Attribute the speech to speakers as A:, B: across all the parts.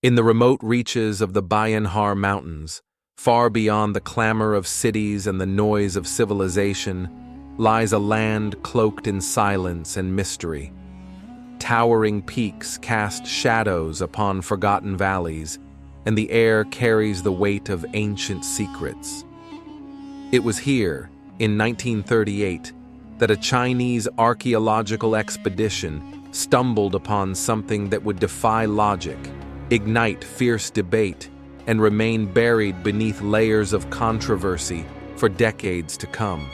A: In the remote reaches of the Bayanhar Mountains, far beyond the clamor of cities and the noise of civilization, lies a land cloaked in silence and mystery. Towering peaks cast shadows upon forgotten valleys, and the air carries the weight of ancient secrets. It was here, in 1938, that a Chinese archaeological expedition stumbled upon something that would defy logic, ignite fierce debate, and remain buried beneath layers of controversy for decades to come.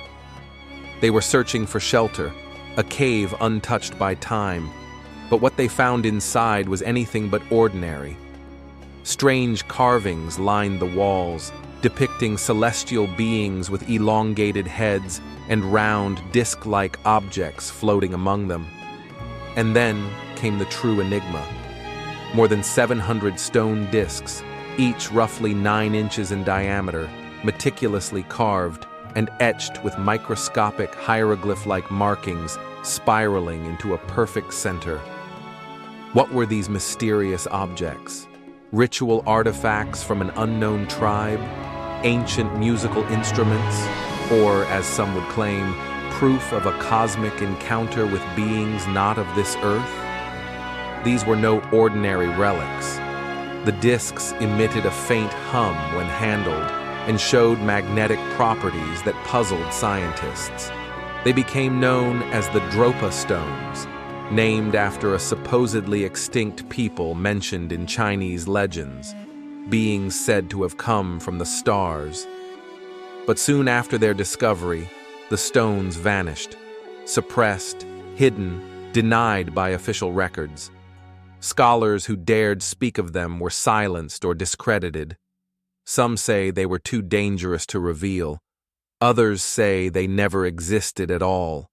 A: They were searching for shelter, a cave untouched by time, but what they found inside was anything but ordinary. Strange carvings lined the walls, depicting celestial beings with elongated heads and round, disc-like objects floating among them. And then came the true enigma. More than 700 stone discs, each roughly 9 inches in diameter, meticulously carved and etched with microscopic hieroglyph-like markings spiraling into a perfect center. What were these mysterious objects? Ritual artifacts from an unknown tribe? Ancient musical instruments? Or, as some would claim, proof of a cosmic encounter with beings not of this earth? These were no ordinary relics. The discs emitted a faint hum when handled and showed magnetic properties that puzzled scientists. They became known as the Dropa Stones, named after a supposedly extinct people mentioned in Chinese legends, beings said to have come from the stars. But soon after their discovery, the stones vanished, suppressed, hidden, denied by official records. Scholars who dared speak of them were silenced or discredited. Some say they were too dangerous to reveal. Others say they never existed at all.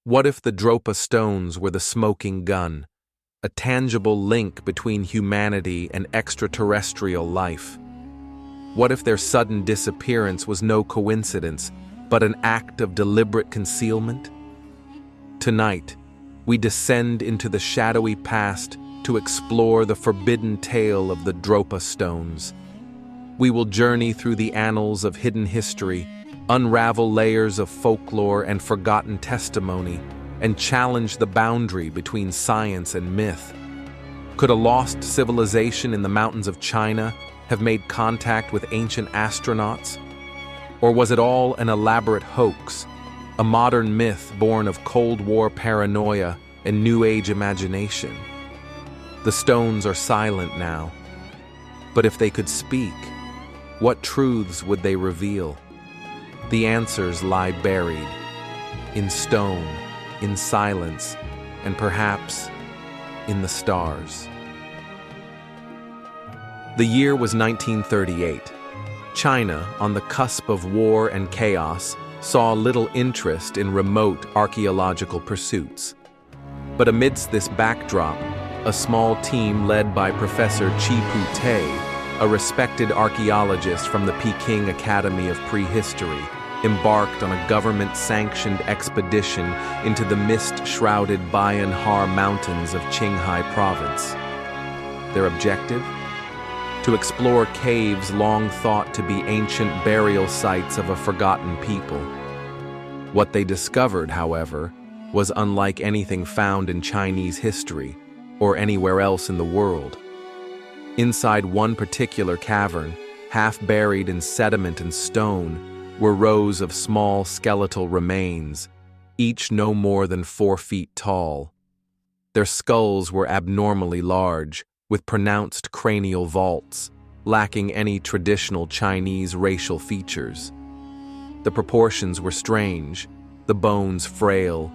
A: What if the Dropa Stones were the smoking gun, a tangible link between humanity and extraterrestrial life? What if their sudden disappearance was no coincidence, but an act of deliberate concealment? Tonight, we descend into the shadowy past to explore the forbidden tale of the Dropa Stones. We will journey through the annals of hidden history, unravel layers of folklore and forgotten testimony, and challenge the boundary between science and myth. Could a lost civilization in the mountains of China have made contact with ancient astronauts? Or was it all an elaborate hoax, a modern myth born of Cold War paranoia and New Age imagination? The stones are silent now, but if they could speak, what truths would they reveal? The answers lie buried, in stone, in silence, and perhaps in the stars. The year was 1938. China, on the cusp of war and chaos, saw little interest in remote archaeological pursuits. But amidst this backdrop, a small team led by Professor Chi Pu, a respected archaeologist from the Peking Academy of Prehistory, embarked on a government-sanctioned expedition into the mist-shrouded Bayanhar Mountains of Qinghai Province. Their objective? To explore caves long thought to be ancient burial sites of a forgotten people. What they discovered, however, was unlike anything found in Chinese history or anywhere else in the world. Inside one particular cavern, half buried in sediment and stone, were rows of small skeletal remains, each no more than 4 feet tall. Their skulls were abnormally large, with pronounced cranial vaults, lacking any traditional Chinese racial features. The proportions were strange, the bones frail,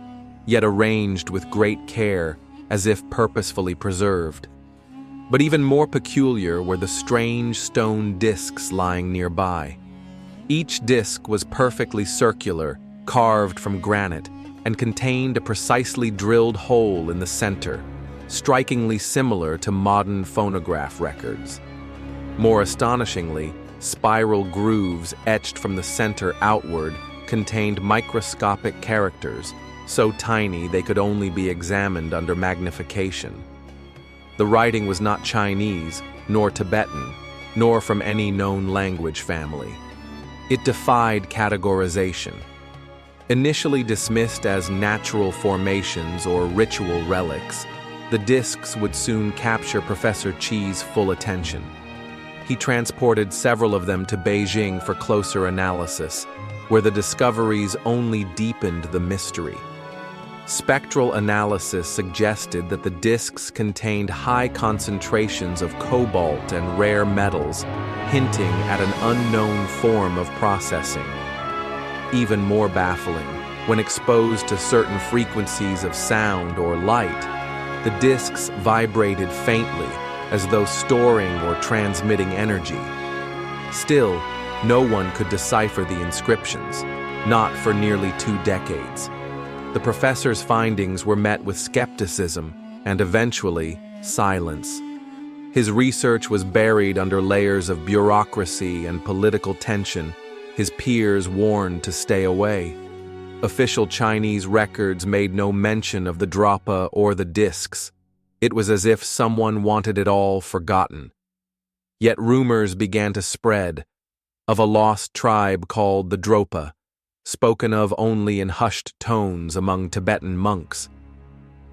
A: yet arranged with great care, as if purposefully preserved. But even more peculiar were the strange stone discs lying nearby. Each disc was perfectly circular, carved from granite, and contained a precisely drilled hole in the center, strikingly similar to modern phonograph records. More astonishingly, spiral grooves etched from the center outward contained microscopic characters, so tiny they could only be examined under magnification. The writing was not Chinese, nor Tibetan, nor from any known language family. It defied categorization. Initially dismissed as natural formations or ritual relics, the discs would soon capture Professor Qi's full attention. He transported several of them to Beijing for closer analysis, where the discoveries only deepened the mystery. Spectral analysis suggested that the discs contained high concentrations of cobalt and rare metals, hinting at an unknown form of processing. Even more baffling, when exposed to certain frequencies of sound or light, the discs vibrated faintly, as though storing or transmitting energy. Still, no one could decipher the inscriptions, not for nearly 2 decades. The professor's findings were met with skepticism and eventually silence. His research was buried under layers of bureaucracy and political tension, his peers warned to stay away. Official Chinese records made no mention of the Dropa or the discs. It was as if someone wanted it all forgotten. Yet rumors began to spread of a lost tribe called the Dropa, spoken of only in hushed tones among Tibetan monks.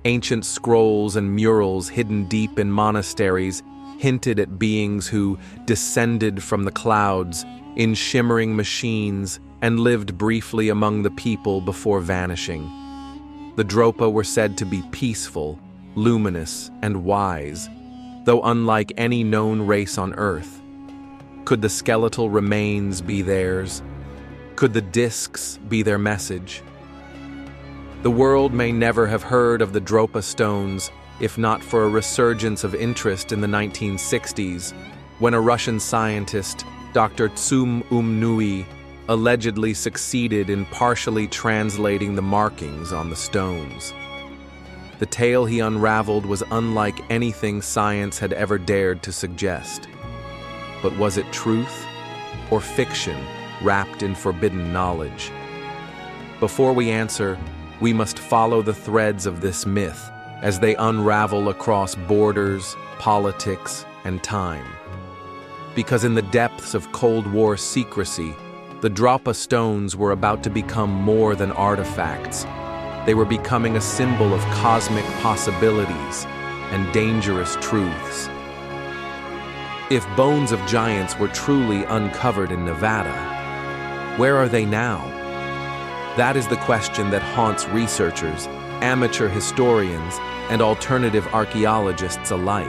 A: Ancient scrolls and murals hidden deep in monasteries hinted at beings who descended from the clouds in shimmering machines and lived briefly among the people before vanishing. The Dropa were said to be peaceful, luminous, and wise, though unlike any known race on Earth. Could the skeletal remains be theirs? Could the discs be their message? The world may never have heard of the Dropa Stones if not for a resurgence of interest in the 1960s, when a Russian scientist, Dr. Tsum Nui, allegedly succeeded in partially translating the markings on the stones. The tale he unraveled was unlike anything science had ever dared to suggest. But was it truth or fiction wrapped in forbidden knowledge? Before we answer, we must follow the threads of this myth as they unravel across borders, politics, and time. Because in the depths of Cold War secrecy, the Dropa Stones were about to become more than artifacts. They were becoming a symbol of cosmic possibilities and dangerous truths. If bones of giants were truly uncovered in Nevada, where are they now? That is the question that haunts researchers, amateur historians, and alternative archaeologists alike.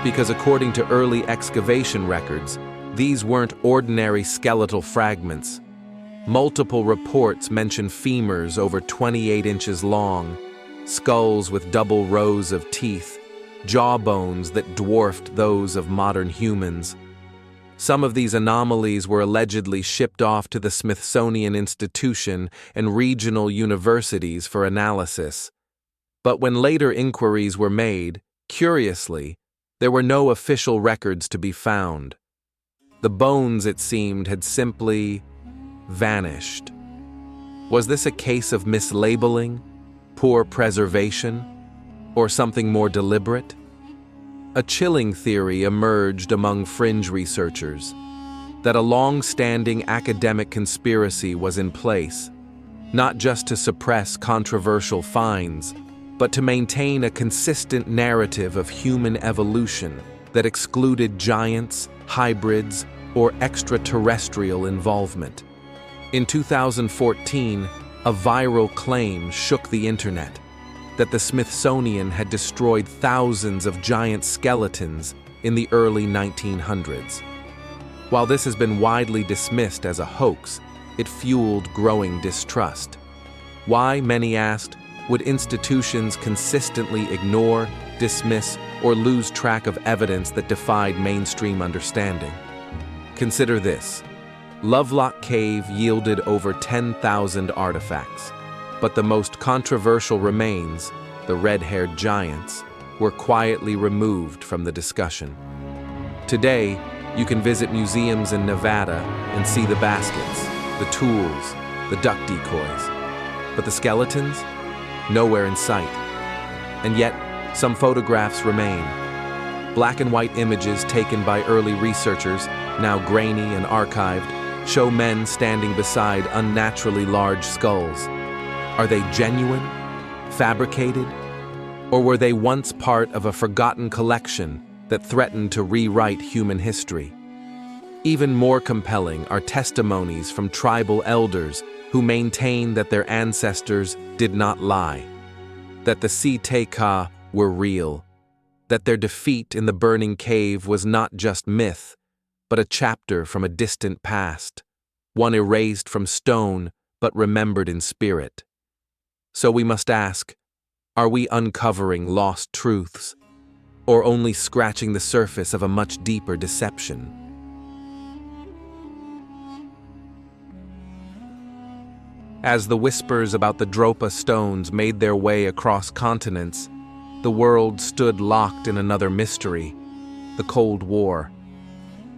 A: Because according to early excavation records, these weren't ordinary skeletal fragments. Multiple reports mention femurs over 28 inches long, skulls with double rows of teeth, jawbones that dwarfed those of modern humans. Some of these anomalies were allegedly shipped off to the Smithsonian Institution and regional universities for analysis. But when later inquiries were made, curiously, there were no official records to be found. The bones, it seemed, had simply vanished. Was this a case of mislabeling, poor preservation, or something more deliberate? A chilling theory emerged among fringe researchers, that a long-standing academic conspiracy was in place, not just to suppress controversial finds, but to maintain a consistent narrative of human evolution that excluded giants, hybrids, or extraterrestrial involvement. In 2014, a viral claim shook the internet that the Smithsonian had destroyed thousands of giant skeletons in the early 1900s. While this has been widely dismissed as a hoax, it fueled growing distrust. Why, many asked, would institutions consistently ignore, dismiss, or lose track of evidence that defied mainstream understanding? Consider this. Lovelock Cave yielded over 10,000 artifacts, but the most controversial remains, the red-haired giants, were quietly removed from the discussion. Today, you can visit museums in Nevada and see the baskets, the tools, the duck decoys. But the skeletons? Nowhere in sight. And yet, Some photographs remain. Black and white images taken by early researchers, now grainy and archived, show men standing beside unnaturally large skulls. Are they genuine? Fabricated? Or were they once part of a forgotten collection that threatened to rewrite human history? Even more compelling are testimonies from tribal elders who maintain that their ancestors did not lie, that the Ka were real, that their defeat in the burning cave was not just myth, but a chapter from a distant past, one erased from stone but remembered in spirit. So we must ask, are we uncovering lost truths, or only scratching the surface of a much deeper deception? As the whispers about the Dropa Stones made their way across continents, the world stood locked in another mystery, the Cold War.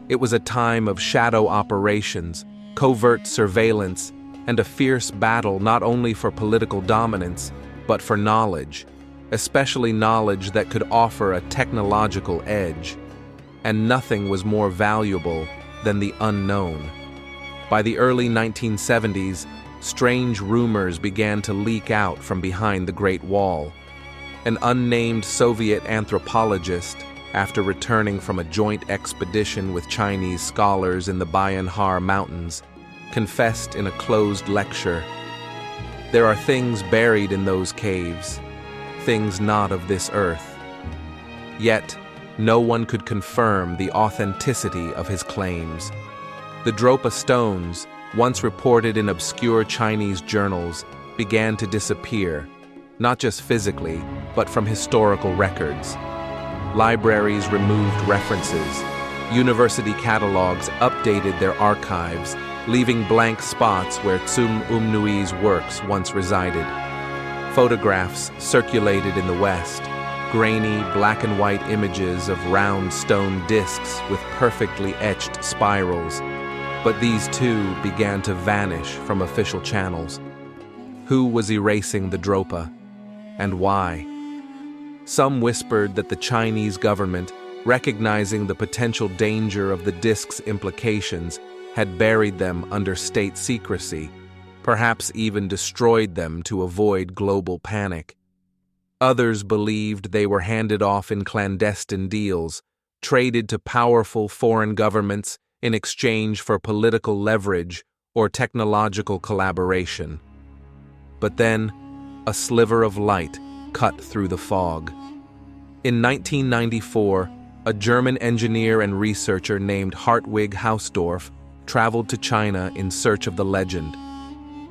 A: It was a time of shadow operations, covert surveillance, and a fierce battle not only for political dominance, but for knowledge, especially knowledge that could offer a technological edge. And nothing was more valuable than the unknown. By the early 1970s, strange rumors began to leak out from behind the Great Wall. An unnamed Soviet anthropologist, after returning from a joint expedition with Chinese scholars in the Bayan Har Mountains, confessed in a closed lecture, "There are things buried in those caves, things not of this earth." Yet, no one could confirm the authenticity of his claims. The Dropa Stones, once reported in obscure Chinese journals, began to disappear, not just physically, but from historical records. Libraries removed references. University catalogs updated their archives, leaving blank spots where Tsum Umnui's works once resided. Photographs circulated in the West, grainy black and white images of round stone discs with perfectly etched spirals. But these too began to vanish from official channels. Who was erasing the Dropa, and why? Some whispered that the Chinese government, recognizing the potential danger of the discs' implications, had buried them under state secrecy, perhaps even destroyed them to avoid global panic. Others believed they were handed off in clandestine deals, traded to powerful foreign governments in exchange for political leverage or technological collaboration. But then, a sliver of light cut through the fog. In 1994, a German engineer and researcher named Hartwig Hausdorff traveled to China in search of the legend.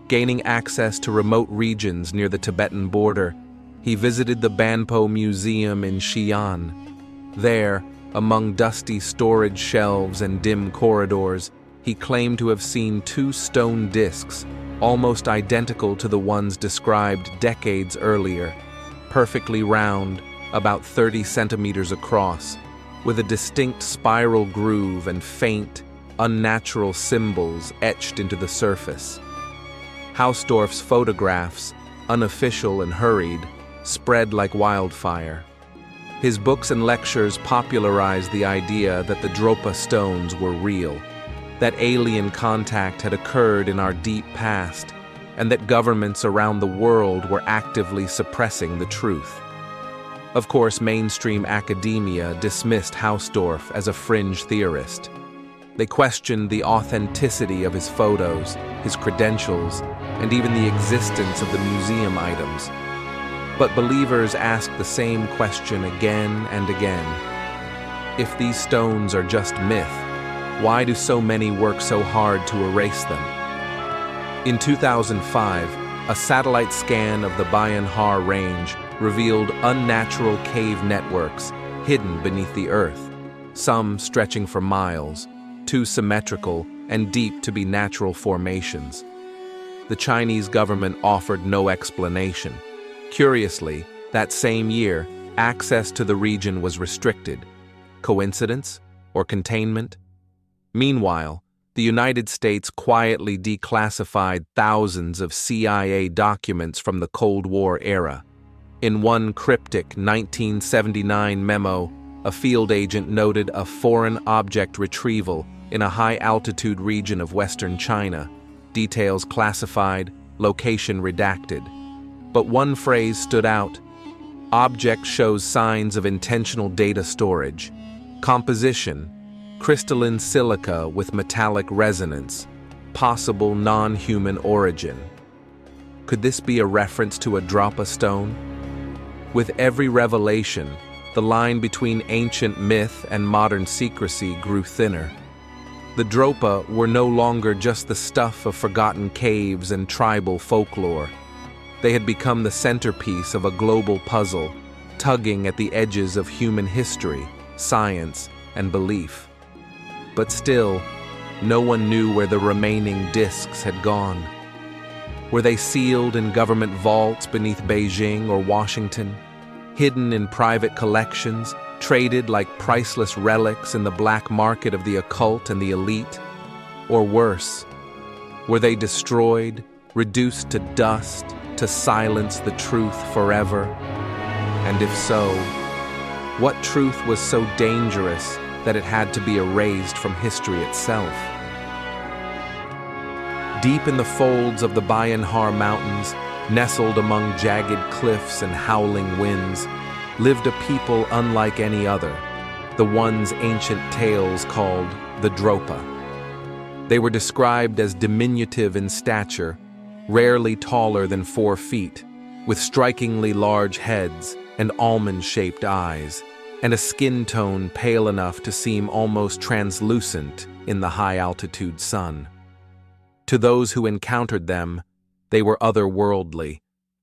A: Gaining access to remote regions near the Tibetan border, he visited the Banpo Museum in Xi'an. There, among dusty storage shelves and dim corridors, he claimed to have seen two stone discs, almost identical to the ones described decades earlier, perfectly round, about 30 centimeters across, with a distinct spiral groove and faint, unnatural symbols etched into the surface. Hausdorff's photographs, unofficial and hurried, spread like wildfire. His books and lectures popularized the idea that the Dropa Stones were real, that alien contact had occurred in our deep past, and that governments around the world were actively suppressing the truth. Of course, mainstream academia dismissed Hausdorff as a fringe theorist. They questioned the authenticity of his photos, his credentials, and even the existence of the museum items. But believers asked the same question again and again. If these stones are just myth, why do so many work so hard to erase them? In 2005, a satellite scan of the Bayan Har Range revealed unnatural cave networks hidden beneath the earth, some stretching for miles, too symmetrical and deep to be natural formations. The Chinese government offered no explanation. Curiously, that same year, access to the region was restricted. Coincidence or containment? Meanwhile, the United States quietly declassified thousands of CIA documents from the Cold War era. In one cryptic 1979 memo, a field agent noted a foreign object retrieval in a high-altitude region of western China, details classified, location redacted. But one phrase stood out: object shows signs of intentional data storage. Composition: crystalline silica with metallic resonance, possible non-human origin. Could this be a reference to a Dropa stone? With every revelation, the line between ancient myth and modern secrecy grew thinner. The Dropa were no longer just the stuff of forgotten caves and tribal folklore. They had become the centerpiece of a global puzzle, tugging at the edges of human history, science, and belief. But still, no one knew where the remaining discs had gone. Were they sealed in government vaults beneath Beijing or Washington, hidden in private collections, traded like priceless relics in the black market of the occult and the elite? Or worse, were they destroyed, reduced to dust, to silence the truth forever? And if so, what truth was so dangerous that it had to be erased from history itself? Deep in the folds of the Bayan Har Mountains, nestled among jagged cliffs and howling winds, lived a people unlike any other, the ones ancient tales called the Dropa. They were described as diminutive in stature, rarely taller than 4 feet, with strikingly large heads and almond-shaped eyes, and a skin tone pale enough to seem almost translucent in the high-altitude sun. To those who encountered them, they were otherworldly,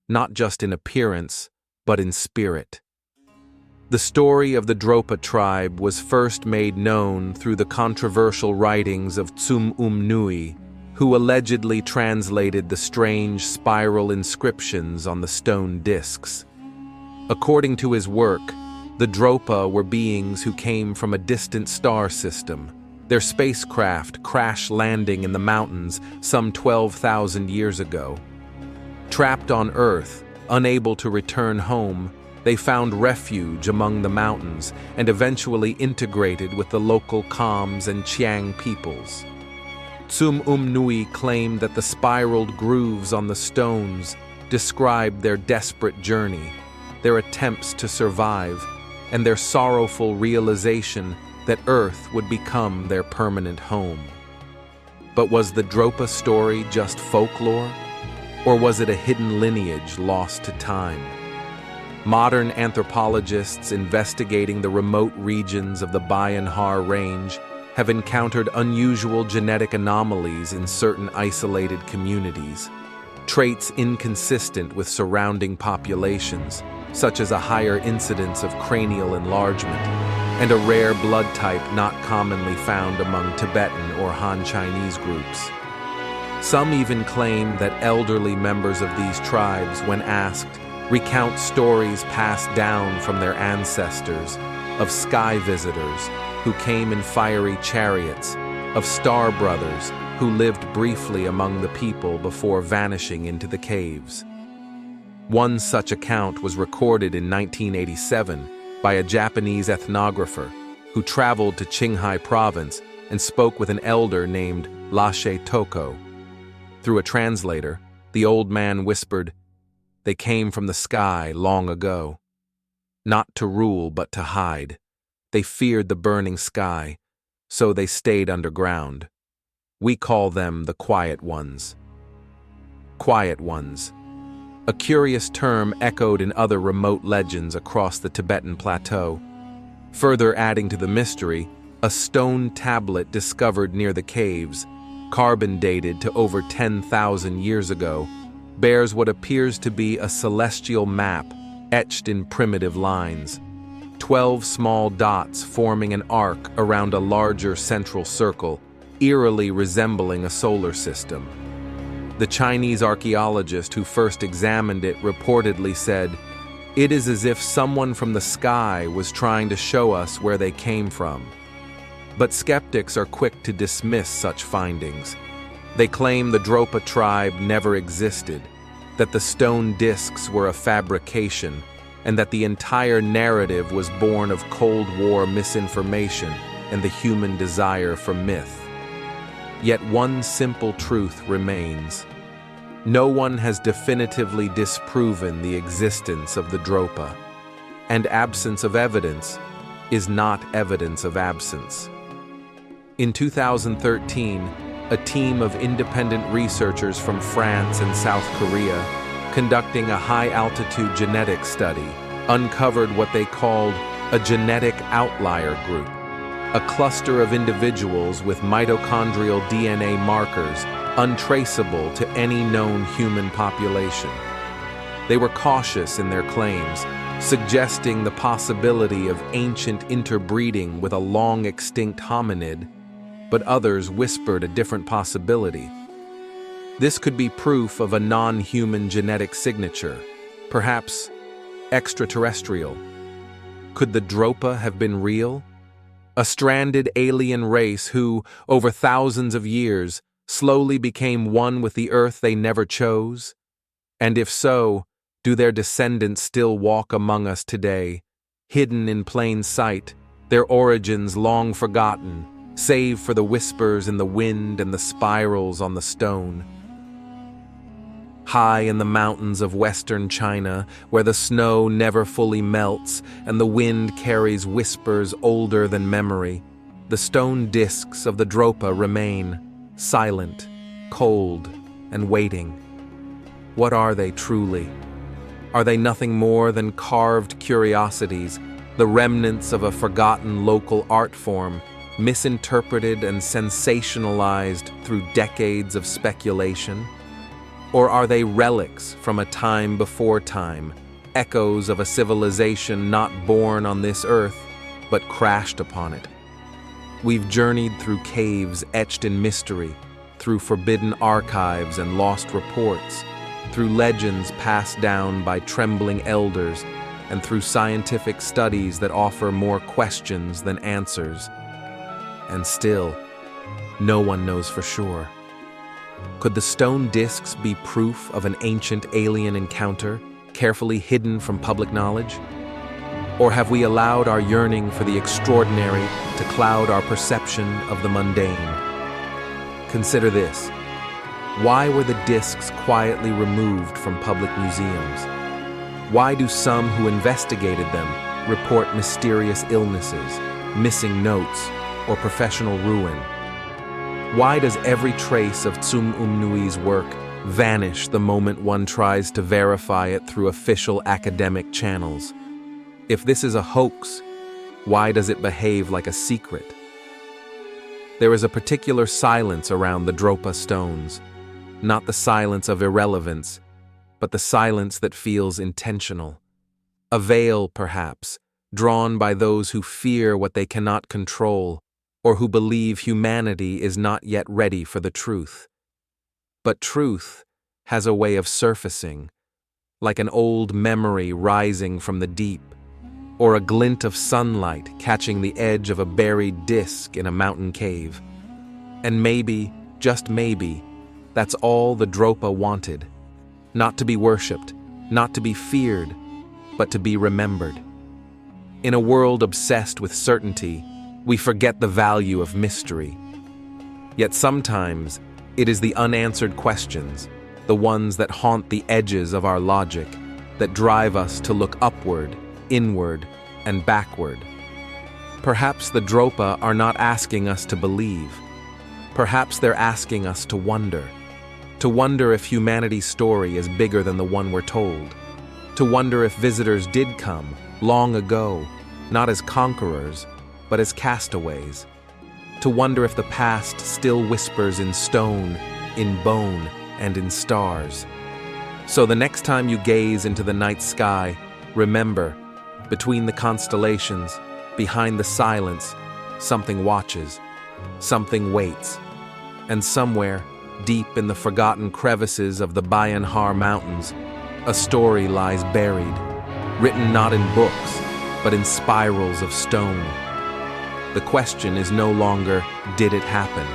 A: not just in appearance, but in spirit. The story of the Dropa tribe was first made known through the controversial writings of Tsum Nui, who allegedly translated the strange spiral inscriptions on the stone discs. According to his work, the Dropa were beings who came from a distant star system, their spacecraft crash-landing in the mountains some 12,000 years ago. Trapped on Earth, unable to return home, they found refuge among the mountains and eventually integrated with the local Khams and Chiang peoples. Tsum Nui claimed that the spiraled grooves on the stones described their desperate journey, their attempts to survive, and their sorrowful realization that Earth would become their permanent home. But was the Dropa story just folklore? Or was it a hidden lineage lost to time? Modern anthropologists investigating the remote regions of the Bayan Har Range have encountered unusual genetic anomalies in certain isolated communities, traits inconsistent with surrounding populations, such as a higher incidence of cranial enlargement, and a rare blood type not commonly found among Tibetan or Han Chinese groups. Some even claim that elderly members of these tribes, when asked, recount stories passed down from their ancestors of sky visitors who came in fiery chariots, of star brothers who lived briefly among the people before vanishing into the caves. One such account was recorded in 1987 by a Japanese ethnographer who traveled to Qinghai province and spoke with an elder named Lashe Toko. Through a translator, the old man whispered, "They came from the sky long ago. Not to rule but to hide. They feared the burning sky, so they stayed underground. We call them the Quiet Ones." Quiet Ones, a curious term echoed in other remote legends across the Tibetan plateau. Further adding to the mystery, a stone tablet discovered near the caves, carbon dated to over 10,000 years ago, bears what appears to be a celestial map etched in primitive lines. 12 small dots forming an arc around a larger central circle, eerily resembling a solar system. The Chinese archaeologist who first examined it reportedly said, "It is as if someone from the sky was trying to show us where they came from." But skeptics are quick to dismiss such findings. They claim the Dropa tribe never existed, that the stone discs were a fabrication, and that the entire narrative was born of Cold War misinformation and the human desire for myth. Yet one simple truth remains. No one has definitively disproven the existence of the Dropa, and absence of evidence is not evidence of absence. In 2013, a team of independent researchers from France and South Korea, conducting a high-altitude genetics study, uncovered what they called a genetic outlier group, a cluster of individuals with mitochondrial DNA markers untraceable to any known human population. They were cautious in their claims, suggesting the possibility of ancient interbreeding with a long-extinct hominid, but others whispered a different possibility. This could be proof of a non-human genetic signature, perhaps extraterrestrial. Could the Dropa have been real? A stranded alien race who, over thousands of years, slowly became one with the Earth they never chose? And if so, do their descendants still walk among us today, hidden in plain sight, their origins long forgotten, save for the whispers in the wind and the spirals on the stone? High in the mountains of western China, where the snow never fully melts and the wind carries whispers older than memory, the stone discs of the Dropa remain, silent, cold, and waiting. What are they truly? Are they nothing more than carved curiosities, the remnants of a forgotten local art form, misinterpreted and sensationalized through decades of speculation? Or are they relics from a time before time, echoes of a civilization not born on this earth, but crashed upon it? We've journeyed through caves etched in mystery, through forbidden archives and lost reports, through legends passed down by trembling elders, and through scientific studies that offer more questions than answers. And still, no one knows for sure. Could the stone discs be proof of an ancient alien encounter, carefully hidden from public knowledge? Or have we allowed our yearning for the extraordinary to cloud our perception of the mundane? Consider this. Why were the discs quietly removed from public museums? Why do some who investigated them report mysterious illnesses, missing notes, or professional ruin? Why does every trace of Tsum Umnui's work vanish the moment one tries to verify it through official academic channels? If this is a hoax, why does it behave like a secret? There is a particular silence around the Dropa Stones, not the silence of irrelevance, but the silence that feels intentional. A veil, perhaps, drawn by those who fear what they cannot control, or who believe humanity is not yet ready for the truth. But truth has a way of surfacing, like an old memory rising from the deep, or a glint of sunlight catching the edge of a buried disk in a mountain cave. And maybe, just maybe, that's all the Dropa wanted. Not to be worshipped, not to be feared, but to be remembered. In a world obsessed with certainty, we forget the value of mystery. Yet sometimes, it is the unanswered questions, the ones that haunt the edges of our logic, that drive us to look upward, inward, and backward. Perhaps the Dropa are not asking us to believe. Perhaps they're asking us to wonder if humanity's story is bigger than the one we're told, to wonder if visitors did come, long ago, not as conquerors, but as castaways, to wonder if the past still whispers in stone, in bone, and in stars. So the next time you gaze into the night sky, remember, between the constellations, behind the silence, something watches, something waits, and somewhere, deep in the forgotten crevices of the Bayan Har Mountains, a story lies buried, written not in books, but in spirals of stone. The question is no longer, did it happen?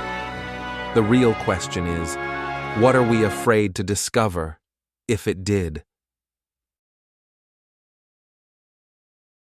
A: The real question is, what are we afraid to discover if it did?